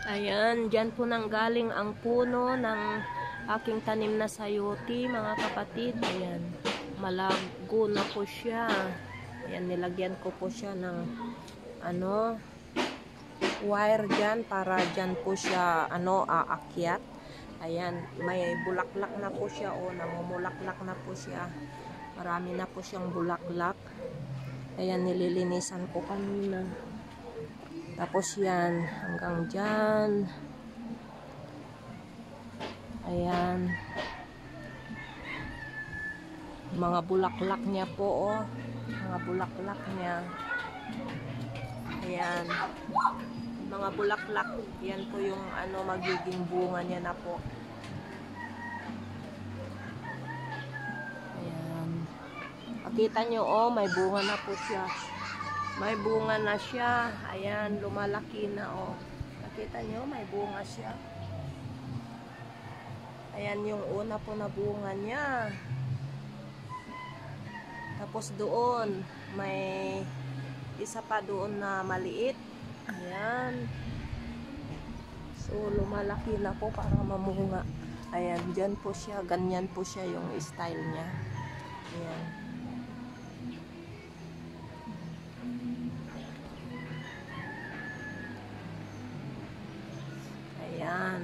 Ayan, dyan po nanggaling ang puno ng aking tanim na sayote, mga kapatid. Ayan, malago na po siya. Ayan, nilagyan ko po siya ng wire dyan para dyan po siya aakyat. Ayan, may bulaklak na po siya namumulaklak na po siya. Marami na po siyang bulaklak. Ayan, nililinisan ko kanina. Tapos yan, hanggang dyan. Ayan. Mga bulaklak niya po, mga bulaklak niya. Ayan. Mga bulaklak, yan po yung magiging bunga niya na po. Ayan. Makita nyo, may bunga na po siya. May bunga na siya. Ayan, lumalaki na, Nakita nyo, may bunga siya. Ayan yung una po na bunga niya. Tapos doon, may isa pa doon na maliit. Ayan. So, lumalaki na po para mamunga. Ayan, dyan po siya. Ganyan po siya yung style niya. Ayan. Ayan.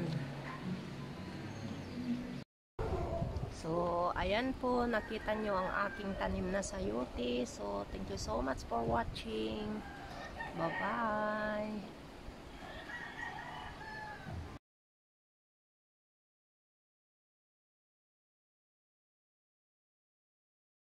So, ayan po. Nakita nyo ang aking tanim na sayote. So, thank you so much for watching. Bye-bye.